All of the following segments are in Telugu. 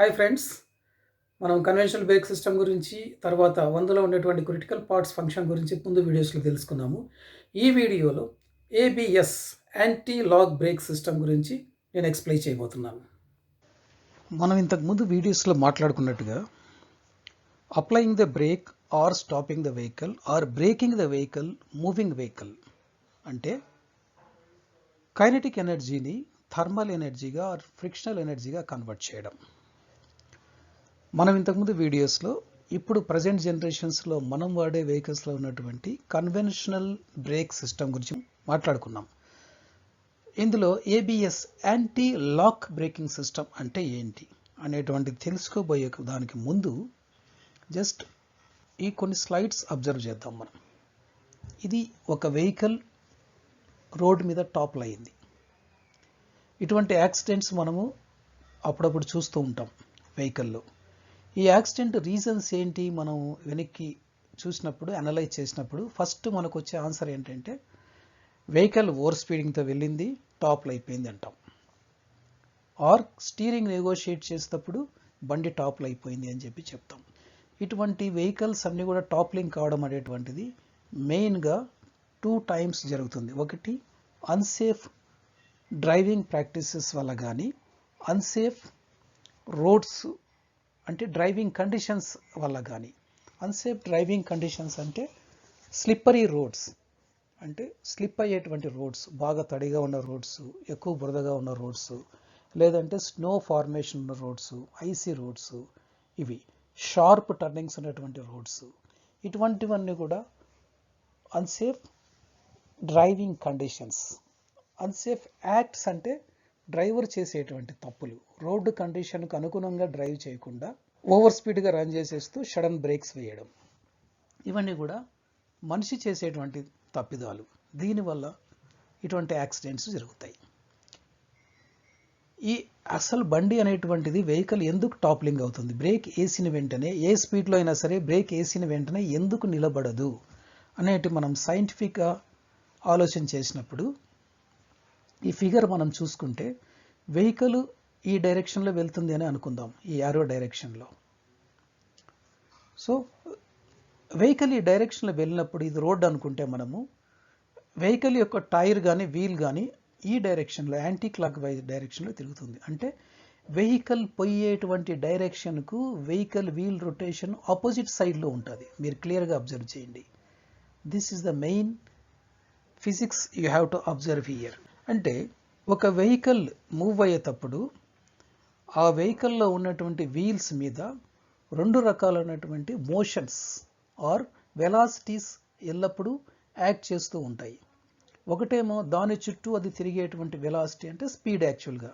హాయ్ ఫ్రెండ్స్, మనం కన్వెన్షనల్ బ్రేక్ సిస్టమ్ గురించి తర్వాత 100లో ఉండేటువంటి క్రిటికల్ పార్ట్స్ ఫంక్షన్ గురించి ముందు వీడియోస్లో తెలుసుకున్నాము. ఈ వీడియోలో ABS anti lock brake system గురించి నేను ఎక్స్ప్లెయిన్ చేయబోతున్నాను. మనం ఇంతకుముందు వీడియోస్లో మాట్లాడుకున్నట్టుగా applying the brake or stopping the vehicle or braking the vehicle moving vehicle అంటే కైనెటిక్ ఎనర్జీని థర్మల్ ఎనర్జీగా ఆర్ ఫ్రిక్షనల్ ఎనర్జీగా కన్వర్ట్ చేయడం. మనం ఇంతకుముందు వీడియోస్లో ఇప్పుడు ప్రజెంట్ జనరేషన్స్లో మనం వాడే వెహికల్స్లో ఉన్నటువంటి కన్వెన్షనల్ బ్రేక్ సిస్టమ్ గురించి మాట్లాడుకున్నాం. ఇందులో ABS anti lock braking system అంటే ఏంటి అనేటువంటి తెలుసుకోబోయే దానికి ముందు జస్ట్ ఈ కొన్ని స్లైడ్స్ అబ్జర్వ్ చేద్దాం. మనం ఇది ఒక వెహికల్ రోడ్ మీద టాప్ అయింది. ఇటువంటి యాక్సిడెంట్స్ మనము అప్పుడప్పుడు చూస్తూ ఉంటాం వెహికల్లో. ఈ యాక్సిడెంట్ రీజన్స్ ఏంటి మనం వెనక్కి చూసినప్పుడు అనలైజ్ చేసినప్పుడు ఫస్ట్ మనకు వచ్చే ఆన్సర్ ఏంటంటే వెహికల్ ఓవర్ స్పీడింగ్తో వెళ్ళింది, టాప్లో అయిపోయింది అంటాం. ఆర్ స్టీరింగ్ నెగోషియేట్ చేసేటప్పుడు బండి టాప్లో అయిపోయింది అని చెప్పి చెప్తాం. ఇటువంటి వెహికల్స్ అన్నీ కూడా టాప్లింగ్ కావడం అనేటువంటిది మెయిన్గా 2 టైమ్స్ జరుగుతుంది. ఒకటి అన్సేఫ్ డ్రైవింగ్ ప్రాక్టీసెస్ వల్ల కానీ, అన్సేఫ్ రోడ్స్ అంటే డ్రైవింగ్ కండిషన్స్ వల్ల కానీ. అన్సేఫ్ డ్రైవింగ్ కండిషన్స్ అంటే స్లిప్పరీ రోడ్స్, అంటే స్లిప్ అయ్యేటువంటి రోడ్స్, బాగా తడిగా ఉన్న రోడ్స్, ఎక్కువ బురదగా ఉన్న రోడ్స్, లేదంటే స్నో ఫార్మేషన్ ఉన్న రోడ్స్, ఐసీ రోడ్స్, ఇవి షార్ప్ టర్నింగ్స్ ఉన్నటువంటి రోడ్స్, ఇటువంటివన్నీ కూడా unsafe driving conditions. Unsafe acts అంటే డ్రైవర్ చేసేటువంటి తప్పులు, రోడ్డు కండిషన్కు అనుగుణంగా డ్రైవ్ చేయకుండా ఓవర్ స్పీడ్గా రన్ చేసేస్తూ సడన్ బ్రేక్స్ వేయడం, ఇవన్నీ కూడా మనిషి చేసేటువంటి తప్పిదాలు. దీనివల్ల ఇటువంటి యాక్సిడెంట్స్ జరుగుతాయి. ఈ అసలు బండి అనేటువంటిది వెహికల్ ఎందుకు టాప్లింగ్ అవుతుంది, బ్రేక్ వేసిన వెంటనే ఏ స్పీడ్లో అయినా సరే బ్రేక్ వేసిన వెంటనే ఎందుకు నిలబడదు అనేటి మనం సైంటిఫిక్గా ఆలోచన చేసినప్పుడు ఈ ఫిగర్ మనం చూసుకుంటే వెహికల్ ఈ డైరెక్షన్లో వెళ్తుంది అని అనుకుందాం, ఈ యారో డైరెక్షన్లో. సో వెహికల్ ఈ డైరెక్షన్లో వెళ్ళినప్పుడు ఇది రోడ్ అనుకుంటే మనము వెహికల్ యొక్క టైర్ కానీ వీల్ కానీ ఈ డైరెక్షన్లో యాంటీ క్లాక్ వైజ్ డైరెక్షన్లో తిరుగుతుంది. అంటే వెహికల్ పోయేటువంటి డైరెక్షన్కు వెహికల్ వీల్ రొటేషన్ ఆపోజిట్ సైడ్లో ఉంటుంది. మీరు క్లియర్గా అబ్జర్వ్ చేయండి. This is the main physics you have to observe here. అంటే ఒక వెహికల్ మూవ్ అయ్యేటప్పుడు ఆ వెహికల్లో ఉన్నటువంటి వీల్స్ మీద 2 రకాలైనటువంటి మోషన్స్ ఆర్ వెలాసిటీస్ ఎల్లప్పుడూ యాక్ట్ చేస్తూ ఉంటాయి. ఒకటేమో దాని చుట్టూ అది తిరిగేటువంటి వెలాసిటీ అంటే స్పీడ్. యాక్చువల్గా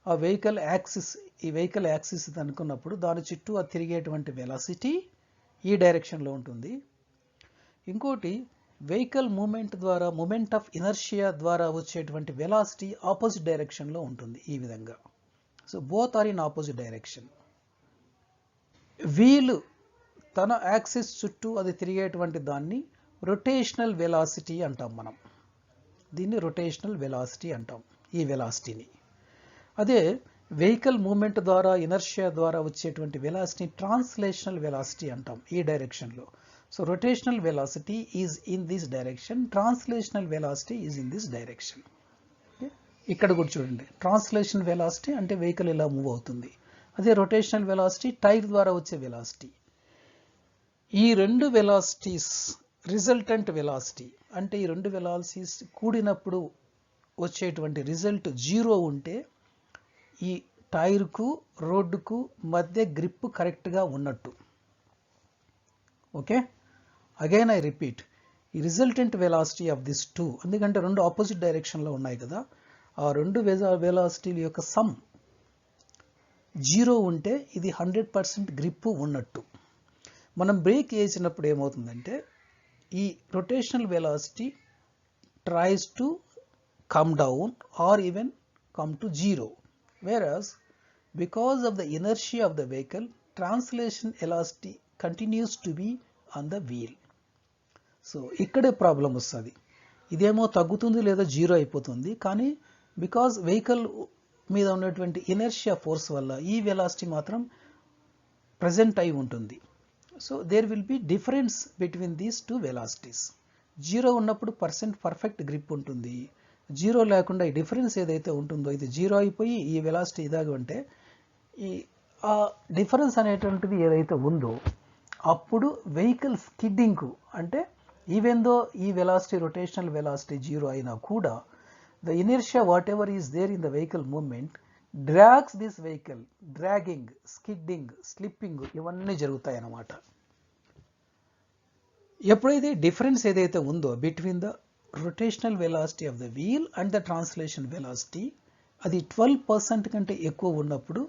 ఆ వెహికల్ యాక్సిస్, ఈ వెహికల్ యాక్సిస్ అనుకున్నప్పుడు దాని చుట్టూ అది తిరిగేటువంటి వెలాసిటీ ఈ డైరెక్షన్లో ఉంటుంది. ఇంకోటి వెహికల్ మూమెంట్ ద్వారా, మూమెంట్ ఆఫ్ ఇనర్షియా ద్వారా వచ్చేటువంటి వెలాసిటీ ఆపోజిట్ డైరెక్షన్లో ఉంటుంది ఈ విధంగా. So both are in opposite direction. Wheel తన యాక్సిస్ చుట్టూ అది తిరిగేటువంటి దాన్ని రొటేషనల్ వెలాసిటీ అంటాం మనం. దీన్ని రొటేషనల్ వెలాసిటీ అంటాం ఈ వెలాసిటీని. అదే వెహికల్ మూమెంట్ ద్వారా, ఇనర్షియా ద్వారా వచ్చేటువంటి వెలాసిటీ ట్రాన్స్లేషనల్ వెలాసిటీ అంటాం ఈ డైరెక్షన్లో. So rotational velocity is in this direction, translational velocity is in this direction. ఇక్కడ కూడా చూడండి, ట్రాన్స్లేషన్ వెలాసిటీ అంటే వెహికల్ ఇలా మూవ్ అవుతుంది. అదే రొటేషనల్ వెలాసిటీ టైర్ ద్వారా వచ్చే వెలాసిటీ. ఈ 2 వెలాసిటీస్ రిజల్టెంట్ వెలాసిటీ అంటే ఈ 2 వెలాసిటీస్ కూడినప్పుడు వచ్చేటువంటి రిజల్ట్ 0 ఉంటే ఈ టైర్కు రోడ్డుకు మధ్య గ్రిప్ కరెక్ట్గా ఉన్నట్టు. ఓకే, అగైన్ ఐ రిపీట్, ఈ రిజల్టెంట్ వెలాసిటీ ఆఫ్ దిస్ 2, ఎందుకంటే 2 ఆపోజిట్ డైరెక్షన్లో ఉన్నాయి కదా, ఆ 2 వెలాసిటీల యొక్క సమ్ 0 ఉంటే ఇది 100% గ్రిప్ ఉన్నట్టు. మనం బ్రేక్ వేసినప్పుడు ఏమవుతుందంటే ఈ rotational velocity tries to come down or even come to 0, whereas because of the inertia of the vehicle, translation velocity continues to be on the wheel. So ఇక్కడే ప్రాబ్లం వస్తుంది. ఇదేమో తగ్గుతుంది లేదా 0 అయిపోతుంది, కానీ బికాజ్ వెహికల్ మీద ఉన్నటువంటి ఇనర్షియా ఫోర్స్ వల్ల ఈ వెలాసిటీ మాత్రం ప్రజెంట్ అయి ఉంటుంది. So there will be difference between these two velocities. Zero ఉన్నప్పుడు పర్ఫెక్ట్ గ్రిప్ ఉంటుంది. జీరో లేకుండా ఈ డిఫరెన్స్ ఏదైతే ఉంటుందో ఇది జీరో అయిపోయి ఈ వెలాసిటీ ఇదాగా ఉంటే ఆ డిఫరెన్స్ అనేటువంటిది ఏదైతే ఉందో అప్పుడు వెహికల్ స్కిడ్డింగ్కు, అంటే ఈవెన్ దో ఈ వెలాసిటీ రొటేషనల్ వెలాసిటీ జీరో అయినా కూడా the inertia whatever is there in the vehicle movement drags this vehicle, dragging, skidding, slipping ఇవన్నీ జరుగుతాయి అన్నమాట. ఎప్పుడైతే డిఫరెన్స్ ఏదైతే ఉందో between the rotational velocity of the wheel and the translation velocity అది 12% కంటే ఎక్కువ ఉన్నప్పుడు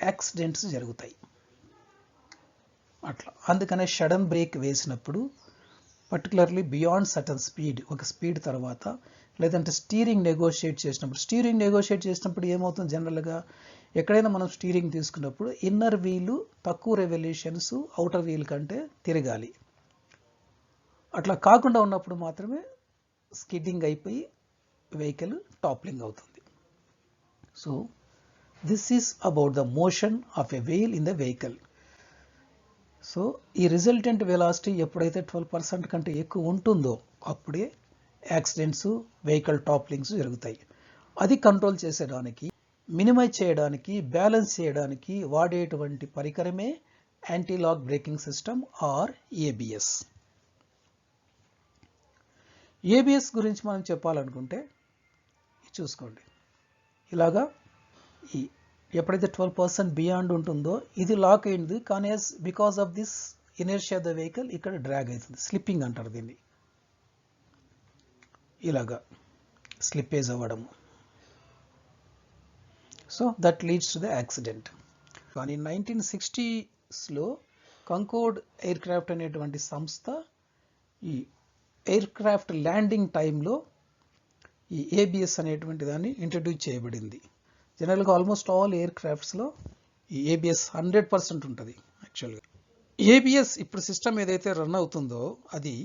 యాక్సిడెంట్స్ జరుగుతాయి. అట్లా అందుకనే సడన్ బ్రేక్ వేసినప్పుడు పర్టికులర్లీ బియాండ్ సర్టన్ స్పీడ్, ఒక స్పీడ్ తర్వాత, లేదంటే స్టీరింగ్ నెగోషియేట్ చేసినప్పుడు ఏమవుతుంది, జనరల్గా ఎక్కడైనా మనం స్టీరింగ్ తీసుకున్నప్పుడు ఇన్నర్ వీలు తక్కువ రెవల్యూషన్స్ అవుటర్ వీల్ కంటే తిరగాలి. అట్లా కాకుండా ఉన్నప్పుడు మాత్రమే స్కిడ్డింగ్ అయిపోయి వెహికల్ టాప్లింగ్ అవుతుంది. So this is about the motion of a wheel in the vehicle. So ఈ రిజల్టెంట్ వెలాసిటీ ఎప్పుడైతే 12% కంటే ఎక్కువ ఉంటుందో అప్పుడే యాక్సిడెంట్స్, వెహికల్ టాప్లింగ్స్ జరుగుతాయి. అది కంట్రోల్ చేసేయడానికి, మినిమైజ్ చేయడానికి, బ్యాలెన్స్ చేయడానికి వాడేటువంటి పరికరమే anti lock braking system or ABS. ABS గురించి మనం చెప్పాలనుకుంటే చూసుకోండి, ఇలాగా ఈ ఎప్పుడైతే 12% బియాండ్ ఉంటుందో ఇది లాక్ అయింది, కానీ because of this inertia of the vehicle ఇక్కడ డ్రాగ్ అవుతుంది, స్లిప్పింగ్ అంటారు దీన్ని. ఇలాగా స్లిప్పేజ్ అవ్వడము. So that leads to the accident. కానీ 1960s కంకోర్డ్ ఎయిర్ క్రాఫ్ట్ అనేటువంటి సంస్థ ఈ ఎయిర్ క్రాఫ్ట్ ల్యాండింగ్ టైంలో ఈ ఏబిఎస్ అనేటువంటి దాన్ని ఇంట్రడ్యూస్ చేయబడింది. జనరల్గా ఆల్మోస్ట్ ఆల్ ఎయిర్ క్రాఫ్ట్స్లో ఈ ఏబిఎస్ 100% ఉంటుంది. యాక్చువల్గా ఏబిఎస్ ఇప్పుడు సిస్టమ్ ఏదైతే రన్ అవుతుందో అది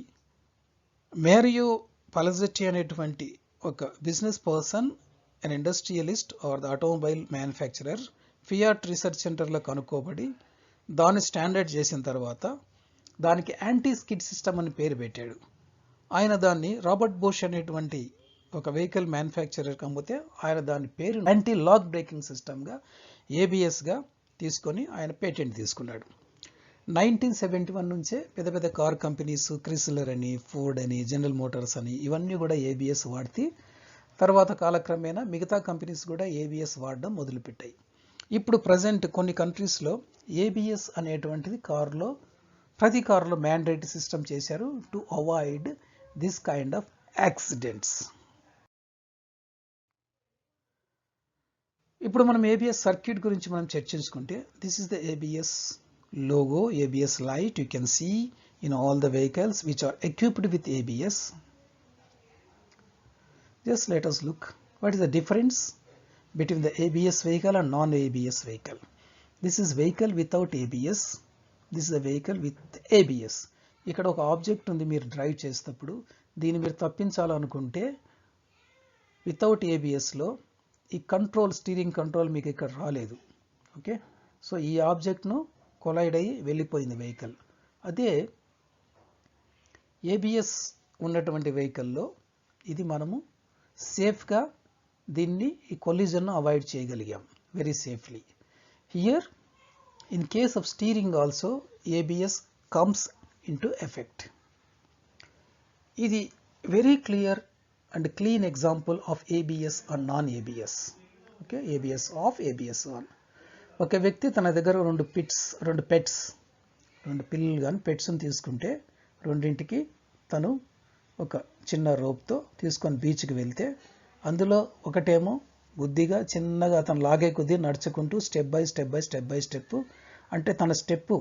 మేరియో పలజెట్టి అనేటువంటి ఒక business person, an industrialist or the automobile manufacturer Fiat research సెంటర్లో కనుక్కోబడి దాన్ని స్టాండర్డ్ చేసిన తర్వాత దానికి యాంటీ స్కిడ్ సిస్టమ్ అని పేరు పెట్టాడు. ఆయన దాన్ని రాబర్ట్ బోష్ అనేటువంటి ఒక వెహికల్ మ్యానుఫ్యాక్చరర్కి అమ్మితే ఆయన దాని పేరు యాంటీ లాక్ బ్రేకింగ్ సిస్టమ్గా ఏబిఎస్గా తీసుకొని ఆయన పేటెంట్ తీసుకున్నాడు. 1971 నుంచే పెద్ద పెద్ద కార్ కంపెనీస్, క్రిసిలర్ అని, ఫోర్డ్ అని, జనరల్ మోటార్స్ అని ఇవన్నీ కూడా ఏబిఎస్ వాడితే తర్వాత కాలక్రమేణా మిగతా కంపెనీస్ కూడా ఏబిఎస్ వాడడం మొదలుపెట్టాయి. ఇప్పుడు ప్రజెంట్ కొన్ని కంట్రీస్లో ఏబిఎస్ అనేటువంటిది ప్రతి కారులో మ్యాండేటరీ సిస్టమ్ చేశారు to avoid this kind of accidents. ఇప్పుడు మనం ఏబిఎస్ సర్క్యూట్ గురించి మనం చర్చించుకుంటే this is the ABS logo, ABS light you can see in all the vehicles which are equipped with ABS. Just let us look what is the difference between the ABS vehicle and non-ABS vehicle. This is vehicle without ABS, this is a vehicle with ABS. ఇక్కడ ఒక ఆబ్జెక్ట్ ఉంది, మీరు డ్రైవ్ చేసేటప్పుడు దీన్ని మీరు తప్పించాలనుకుంటే వితౌట్ ఏబిఎస్లో ఈ స్టీరింగ్ కంట్రోల్ మీకు ఇక్కడ రాలేదు. ఓకే, సో ఈ ఆబ్జెక్ట్ను కొలైడ్ అయ్యి వెళ్ళిపోయింది వెహికల్. అదే ఏబిఎస్ ఉన్నటువంటి వెహికల్లో ఇది మనము సేఫ్గా దీన్ని ఈ కొలిజన్ను అవాయిడ్ చేయగలిగాం very safely. Here in case of steering also ABS comes into effect. ఇది very clear and clean example of ABS or non ABS. Okay, ABS off, ABS on. ఒక వ్యక్తి తన దగ్గర రెండు పిల్లలు కానీ పెట్స్ని తీసుకుంటే రెండింటికి తను ఒక చిన్న రోప్తో తీసుకొని బీచ్కి వెళ్తే అందులో ఒకటేమో బుద్ధిగా చిన్నగా అతను లాగే కొద్దీ నడుచుకుంటూ స్టెప్ బై స్టెప్ అంటే తన స్టెప్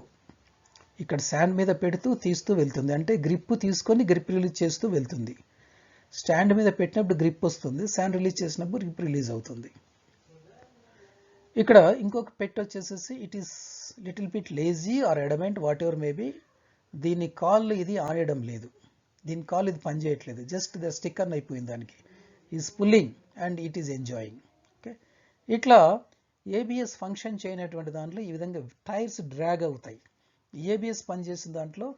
ఇక్కడ శాండ్ మీద పెడుతూ తీస్తూ వెళ్తుంది. అంటే గ్రిప్ తీసుకొని గ్రిప్ రిలీజ్ చేస్తూ వెళ్తుంది. స్టాండ్ మీద పెట్టినప్పుడు గ్రిప్ వస్తుంది, శాండ్ రిలీజ్ చేసినప్పుడు గ్రిప్ రిలీజ్ అవుతుంది. ఇక్కడ ఇంకొక పెట్ వచ్చేసేసి it is little bit lazy or adamant whatever maybe. దీని కాళ్ళు ఇది ఆడడం లేదు, దీని కాళ్ళు ఇది పనిచేయట్లేదు, జస్ట్ ద స్టిక్కర్ అయిపోయింది దానికి. Is pulling and it is enjoying. Okay, ఇట్లా ఏబిఎస్ ఫంక్షన్ చేయనటువంటి దాంట్లో ఈ విధంగా టైర్స్ డ్రాగ్ అవుతాయి. ఏబిఎస్ పనిచేసిన దాంట్లో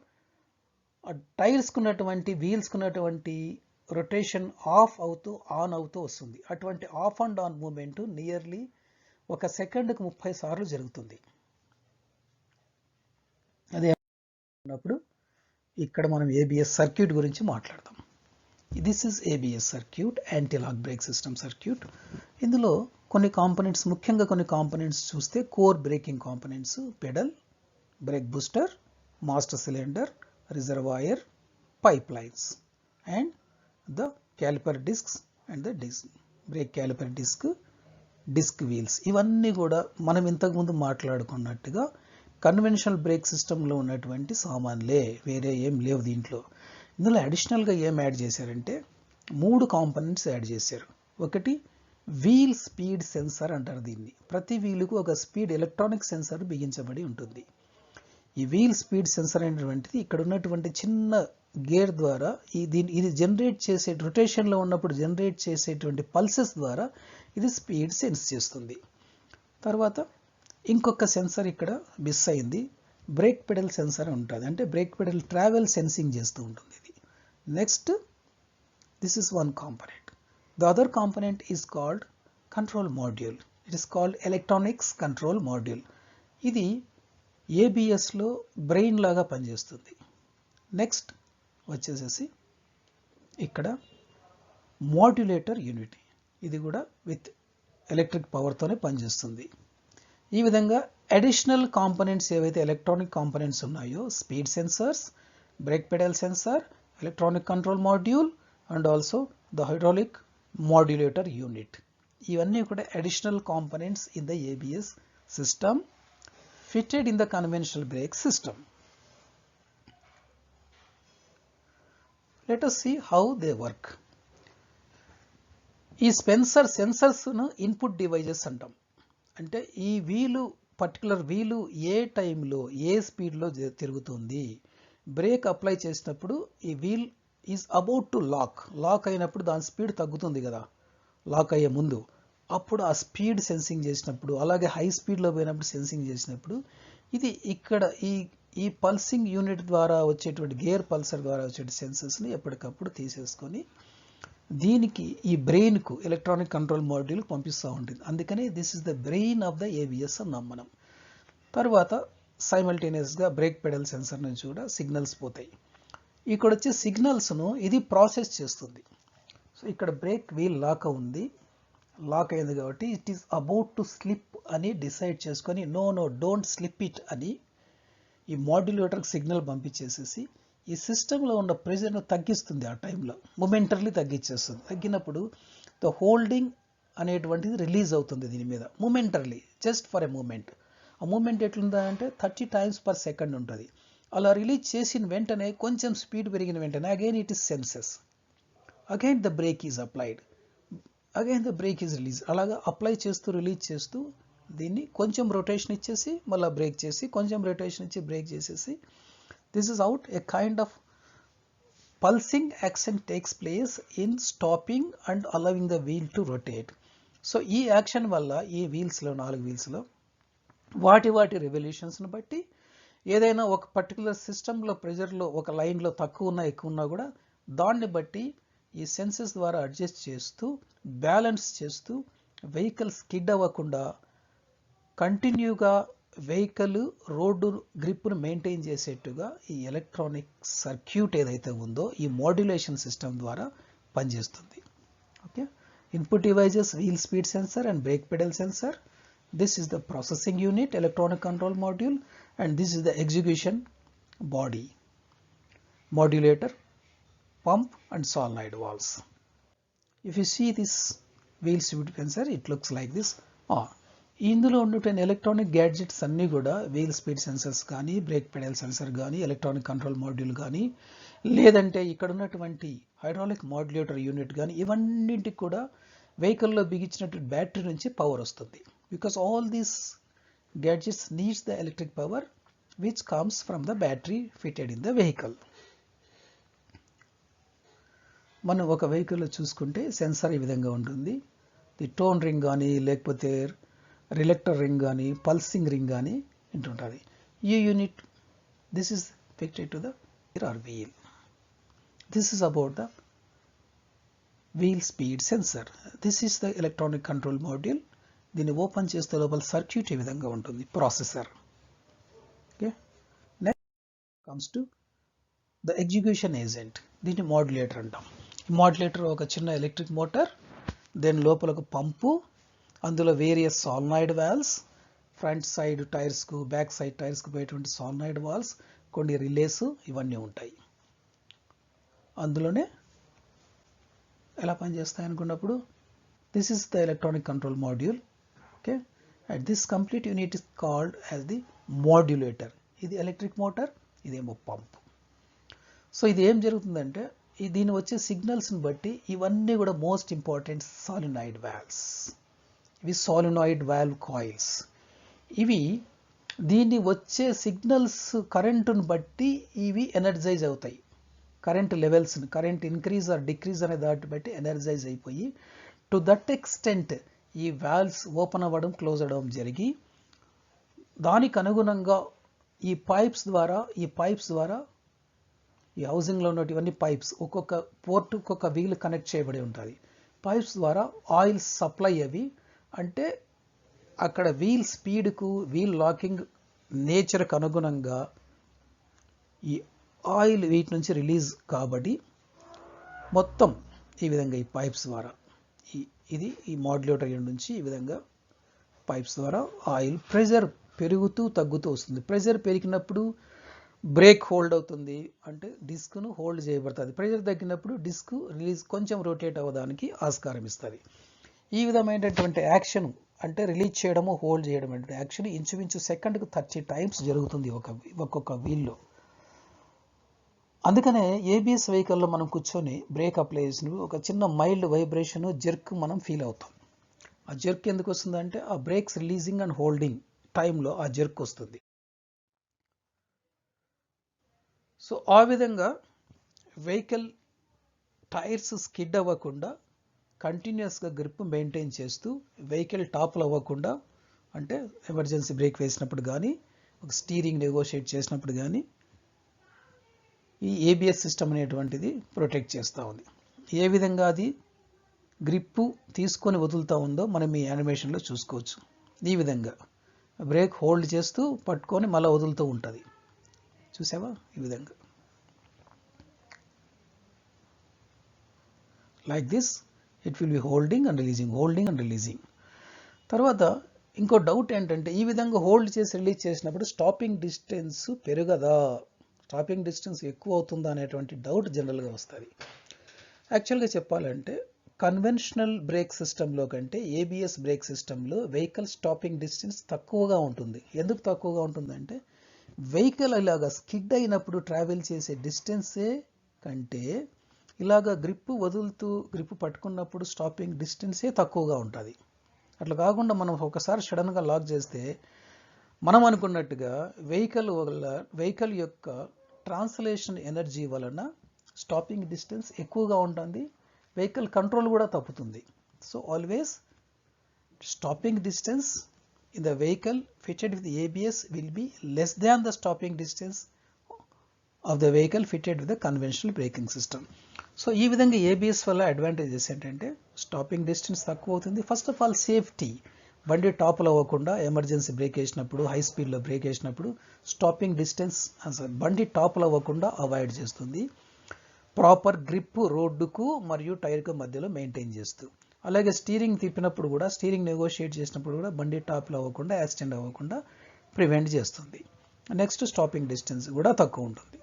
టైర్స్కి ఉన్నటువంటి వీల్స్కి ఉన్నటువంటి రొటేషన్ ఆఫ్ అవుతూ ఆన్ అవుతూ వస్తుంది. అటువంటి off and on moment nearly ఒక సెకండ్కి 30 సార్లు జరుగుతుంది. అదే ఉన్నప్పుడు ఇక్కడ మనం ఏబిఎస్ సర్క్యూట్ గురించి మాట్లాడతాం. This is ABS circuit, anti lock brake system circuit. ఇందులో కొన్ని కాంపోనెంట్స్, ముఖ్యంగా కొన్ని కాంపోనెంట్స్ చూస్తే core braking components, pedal, brake booster, master cylinder, reservoir, pipe lines and the caliper discs and the brake caliper disc wheels. ఇవన్నీ కూడా మనం ఇంతకుముందు మాట్లాడుకున్నట్టుగా కన్వెన్షనల్ బ్రేక్ సిస్టంలో ఉన్నటువంటి సామాన్లే, వేరే ఏం లేవు దీంట్లో. ఇందులో అడిషనల్గా ఏం యాడ్ చేశారంటే 3 కాంపోనెంట్స్ యాడ్ చేశారు. ఒకటి వీల్ స్పీడ్ సెన్సార్ అంటారు దీన్ని. ప్రతి వీలుకు ఒక స్పీడ్ ఎలక్ట్రానిక్ సెన్సార్ బిగించబడి ఉంటుంది. ఈ వీల్ స్పీడ్ సెన్సార్ అనేటువంటిది ఇక్కడ ఉన్నటువంటి చిన్న గేర్ ద్వారా ఇది జనరేట్ చేసే, రొటేషన్లో ఉన్నప్పుడు జనరేట్ చేసేటువంటి పల్సెస్ ద్వారా ఇది స్పీడ్ సెన్స్ చేస్తుంది. తర్వాత ఇంకొక సెన్సార్ ఇక్కడ మిస్ అయింది, బ్రేక్ పెడల్ సెన్సార్ ఉంటుంది. అంటే బ్రేక్ పెడల్ ట్రావెల్ సెన్సింగ్ చేస్తూ ఉంటుంది ఇది. Next, this is one component. The other component is called control module. It is called electronics control module. ఇది ఏబిఎస్లో బ్రెయిన్ లాగా పనిచేస్తుంది. నెక్స్ట్ వచ్చేసేసి ఇక్కడ మాడ్యులేటర్ యూనిట్. ఇది కూడా విత్ ఎలక్ట్రిక్ పవర్తోనే పనిచేస్తుంది. ఈ విధంగా అడిషనల్ కాంపోనెంట్స్ ఏవైతే ఎలక్ట్రానిక్ కాంపోనెంట్స్ ఉన్నాయో, speed sensors, brake pedal sensor, electronic control module and also the hydraulic modulator unit, ఇవన్నీ కూడా additional components in the ABS system fitted in the conventional brake system. Let us see how they work. ఈ సెన్సర్స్ ను ఇన్పుట్ డివైజెస్ అంటాం. అంటే ఈ వీలు, పర్టికులర్ వీలు ఏ టైంలో ఏ స్పీడ్లో తిరుగుతుంది, బ్రేక్ అప్లై చేసినప్పుడు ఈ wheel is about to lock అయినప్పుడు దాని స్పీడ్ తగ్గుతుంది కదా, లాక్ అయ్యే ముందు. అప్పుడు ఆ స్పీడ్ సెన్సింగ్ చేసినప్పుడు, అలాగే హై స్పీడ్లో పోయినప్పుడు సెన్సింగ్ చేసినప్పుడు ఇది ఇక్కడ ఈ పల్సింగ్ యూనిట్ ద్వారా వచ్చేటువంటి గేర్ పల్సర్ ద్వారా వచ్చే సెన్సర్స్ని ఎప్పటికప్పుడు తీసేసుకొని దీనికి ఈ బ్రెయిన్కు, ఎలక్ట్రానిక్ కంట్రోల్ మాడ్యూల్కి పంపిస్తూ ఉంటుంది. అందుకని this is the brain of the ABS అన్నాం మనం. తర్వాత సైమల్టేనియస్గా బ్రేక్ పెడల్ సెన్సర్ నుంచి కూడా సిగ్నల్స్ పోతాయి. ఇక్కడ వచ్చే సిగ్నల్స్ను ఇది ప్రాసెస్ చేస్తుంది. సో ఇక్కడ బ్రేక్ వీల్ లాక్ అయింది కాబట్టి it is about to slip అని డిసైడ్ చేసుకొని నో డోంట్ స్లిప్ ఇట్ అని ఈ మాడ్యులేటర్కి సిగ్నల్ పంపించేసేసి ఈ సిస్టంలో ఉన్న ప్రెషర్ను తగ్గిస్తుంది. ఆ టైంలో మొమెంటర్లీ తగ్గించేస్తుంది. తగ్గినప్పుడు ద హోల్డింగ్ అనేటువంటిది రిలీజ్ అవుతుంది దీని మీద మొమెంటర్లీ, జస్ట్ ఫర్ ఎ మూమెంట్. ఆ మూమెంట్ ఎట్లుందంటే 30 times per second ఉంటుంది. అలా రిలీజ్ చేసిన వెంటనే కొంచెం స్పీడ్ పెరిగిన వెంటనే again it is senses, again the brake is applied, again the brake is release. అలాగా అప్లై చేస్తూ రిలీజ్ చేస్తూ దీన్ని కొంచెం రొటేషన్ ఇచ్చేసి మళ్ళీ బ్రేక్ చేసి, కొంచెం రొటేషన్ ఇచ్చి బ్రేక్ చేసేసి, this is out a kind of pulsing action takes place in stopping and allowing the wheel to rotate. So ఈ యాక్షన్ వల్ల ఈ వీల్స్లో, 4 వీల్స్లో వాటి రెవల్యూషన్స్ని బట్టి ఏదైనా ఒక పర్టికులర్ సిస్టంలో ప్రెజర్లో ఒక లైన్లో తక్కువ ఉన్నా ఎక్కువ ఉన్నా కూడా దాన్ని బట్టి ఈ సెన్సెస్ ద్వారా అడ్జస్ట్ చేస్తూ బ్యాలెన్స్ చేస్తూ వెహికల్ స్కిడ్ అవ్వకుండా కంటిన్యూగా వెహికల్ రోడ్డు గ్రిప్ను మెయింటైన్ చేసేట్టుగా ఈ ఎలక్ట్రానిక్ సర్క్యూట్ ఏదైతే ఉందో ఈ మాడ్యులేషన్ సిస్టమ్ ద్వారా పనిచేస్తుంది. Okay, input devices wheel speed sensor and brake pedal sensor. This is the processing unit, electronic control module, and this is the execution body, modulator, pump and solenoid valves. If you see this wheel speed sensor, it looks like this. ఇందులో ఉన్నటువంటి ఎలక్ట్రానిక్ గ్యాడ్జెట్స్ అన్నీ కూడా వీల్ స్పీడ్ సెన్సర్స్ కానీ, బ్రేక్ పెడల్ సెన్సర్ కానీ, ఎలక్ట్రానిక్ కంట్రోల్ మాడ్యూల్ కానీ, లేదంటే ఇక్కడ ఉన్నటువంటి హైడ్రాలిక్ మాడ్యులేటర్ యూనిట్ కానీ, ఇవన్నింటికి కూడా వెహికల్లో బిగించినటువంటి బ్యాటరీ నుంచి పవర్ వస్తుంది. Because all these gadgets needs the electric power which comes from the battery fitted in the vehicle. మనం ఒక వెహికల్లో చూసుకుంటే సెన్సార్ ఈ విధంగా ఉంటుంది. ది టోన్ రింగ్ కానీ లేకపోతే రిలెక్టర్ రింగ్ కానీ పల్సింగ్ రింగ్ కానీ ఉంటుంటుంది. ఈ unit this is fixed to the wheel. This is about the wheel speed sensor. This is the electronic control module. దీన్ని ఓపెన్ చేస్తే లోపల సర్క్యూట్ ఈ విధంగా ఉంటుంది, processor. Okay, next comes to the execution agent. దీన్ని మాడ్యులేటర్ అంటాం. మాడ్యులేటర్ ఒక చిన్న ఎలక్ట్రిక్ మోటార్, దెన్ లోపల ఒక పంపు, అందులో various solenoid valves, front side టైర్స్కు బ్యాక్ సైడ్ టైర్స్కు పోయేటువంటి సాల్నాయిడ్ వాల్వ్స్, కొన్ని రిలేస్, ఇవన్నీ ఉంటాయి. అందులోనే ఎలా పనిచేస్తాయి అనుకున్నప్పుడు this is the electronic control module. Okay, and this complete unit is called as the modulator. ఇది ఎలక్ట్రిక్ మోటార్, ఇదేమో పంప్. సో ఇది ఏం జరుగుతుందంటే దీని వచ్చే సిగ్నల్స్ని బట్టి ఇవన్నీ కూడా మోస్ట్ ఇంపార్టెంట్ సాలినాయిడ్ వాల్వ్స్. ఇవి సాలినాయిడ్ వాల్వ్ కాయిల్స్. ఇవి దీన్ని వచ్చే సిగ్నల్స్ కరెంటును బట్టి ఇవి ఎనర్జైజ్ అవుతాయి. కరెంట్ లెవెల్స్ని, కరెంట్ ఇంక్రీజ్ ఆర్ డిక్రీజ్ అనే దాన్ని బట్టి ఎనర్జైజ్ అయిపోయి టు దట్ ఎక్స్టెంట్ ఈ వాల్వ్స్ ఓపెన్ అవ్వడం, క్లోజ్ అవ్వడం జరిగి దానికి అనుగుణంగా ఈ పైప్స్ ద్వారా ఈ హౌసింగ్లో ఉన్నటువంటి పైప్స్, ఒక్కొక్క పోర్ట్ ఒక్కొక్క వీల్ కనెక్ట్ చేయబడి ఉంటుంది. పైప్స్ ద్వారా ఆయిల్ సప్లై అవి, అంటే అక్కడ వీల్ స్పీడ్కు, వీల్ లాకింగ్ నేచర్కి అనుగుణంగా ఈ ఆయిల్ వీటి నుంచి రిలీజ్ కాబట్టి మొత్తం ఈ విధంగా ఈ పైప్స్ ద్వారా ఈ మాడ్యులేటర్ నుంచి ఈ విధంగా పైప్స్ ద్వారా ఆయిల్ ప్రెషర్ పెరుగుతూ తగ్గుతూ వస్తుంది. ప్రెషర్ పెరిగినప్పుడు బ్రేక్ హోల్డ్ అవుతుంది, అంటే డిస్క్ను హోల్డ్ చేయబడుతుంది. ప్రెషర్ తగ్గినప్పుడు డిస్క్ రిలీజ్ కొంచెం రొటేట్ అవ్వడానికి ఆస్కారం ఇస్తుంది. ఈ విధమైనటువంటి యాక్షన్, అంటే రిలీజ్ చేయడము, హోల్డ్ చేయడం అంటే యాక్షన్ ఇంచుమించు సెకండ్కు 30 టైమ్స్ జరుగుతుంది ఒక్కొక్క వీల్లో. అందుకనే ఏబిఎస్ వెహికల్లో మనం కూర్చొని బ్రేక్ అప్లై చేసినప్పుడు ఒక చిన్న మైల్డ్ వైబ్రేషన్, జర్క్ మనం ఫీల్ అవుతాం. ఆ జర్క్ ఎందుకు వస్తుందంటే ఆ బ్రేక్స్ రిలీజింగ్ అండ్ హోల్డింగ్ టైంలో ఆ జర్క్ వస్తుంది. సో ఆ విధంగా వెహికల్ టైర్స్ స్కిడ్ అవ్వకుండా కంటిన్యూస్గా గ్రిప్ మెయింటైన్ చేస్తూ, వెహికల్ టాప్లు అవ్వకుండా, అంటే ఎమర్జెన్సీ బ్రేక్ వేసినప్పుడు కానీ, ఒక స్టీరింగ్ నెగోషియేట్ చేసినప్పుడు కానీ ఈ ఏబిఎస్ సిస్టమ్ అనేటువంటిది ప్రొటెక్ట్ చేస్తూ ఉంది. ఏ విధంగా అది గ్రిప్పు తీసుకొని వదులుతూ ఉందో మనం ఈ యానిమేషన్లో చూసుకోవచ్చు. ఈ విధంగా బ్రేక్ హోల్డ్ చేస్తూ పట్టుకొని మళ్ళీ వదులుతూ ఉంటుంది. చూసావా? ఈ విధంగా like this it will be holding and releasing. తర్వాత ఇంకో డౌట్ ఏంటంటే, ఈ విధంగా హోల్డ్ చేసి రిలీజ్ చేసినప్పుడు స్టాపింగ్ డిస్టెన్స్ పెరగదా, స్టాపింగ్ డిస్టెన్స్ ఎక్కువ అవుతుందా అనేటువంటి డౌట్ జనరల్గా వస్తుంది. యాక్చువల్గా చెప్పాలంటే కన్వెన్షనల్ బ్రేక్ సిస్టంలో కంటే ఏబిఎస్ బ్రేక్ సిస్టంలో వెహికల్ స్టాపింగ్ డిస్టెన్స్ తక్కువగా ఉంటుంది. ఎందుకు తక్కువగా ఉంటుందంటే వెహికల్ ఇలాగా స్కిడ్ అయినప్పుడు ట్రావెల్ చేసే డిస్టెన్సే కంటే ఇలాగా గ్రిప్ పట్టుకున్నప్పుడు స్టాపింగ్ డిస్టెన్సే తక్కువగా ఉంటుంది. అట్లా కాకుండా మనం ఒకసారి సడన్గా లాక్ చేస్తే మనం అనుకున్నట్టుగా వెహికల్ యొక్క ట్రాన్స్లేషన్ ఎనర్జీ వలన స్టాపింగ్ డిస్టెన్స్ ఎక్కువగా ఉంటుంది, వెహికల్ కంట్రోల్ కూడా తప్పుతుంది. So always stopping distance in the vehicle fitted with ABS will be less than the stopping distance of the vehicle fitted with the conventional braking system. So ఈ విధంగా ABS వల్ల అడ్వాంటేజెస్ ఏంటంటే స్టాపింగ్ డిస్టెన్స్ తక్కువ అవుతుంది. ఫస్ట్ ఆఫ్ ఆల్ సేఫ్టీ, బండి టాప్లో అవ్వకుండా ఎమర్జెన్సీ బ్రేక్ వేసినప్పుడు, హై స్పీడ్లో బ్రేక్ వేసినప్పుడు స్టాపింగ్ డిస్టెన్స్ బండి టాప్లో అవ్వకుండా అవాయిడ్ చేస్తుంది. ప్రాపర్ గ్రిప్ రోడ్డుకు మరియు టైర్కు మధ్యలో మెయింటైన్ చేస్తూ, అలాగే స్టీరింగ్ తిప్పినప్పుడు కూడా, స్టీరింగ్ నెగోషియేట్ చేసినప్పుడు కూడా బండి టాప్లో అవ్వకుండా, యాక్సిడెంట్ అవ్వకుండా ప్రివెంట్ చేస్తుంది. నెక్స్ట్ స్టాపింగ్ డిస్టెన్స్ కూడా తక్కువ ఉంటుంది.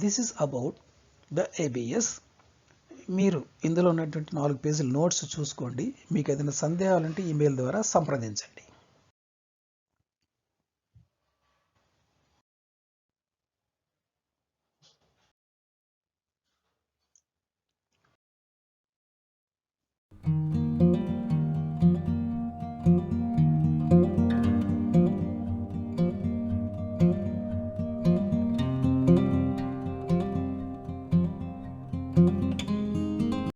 This is about the ABS. మీరు ఇందులో ఉన్నటువంటి 4 పేజీల నోట్స్ చూసుకోండి. మీకు ఏదైనా సందేహాలుంటే ఈమెయిల్ ద్వారా సంప్రదించండి.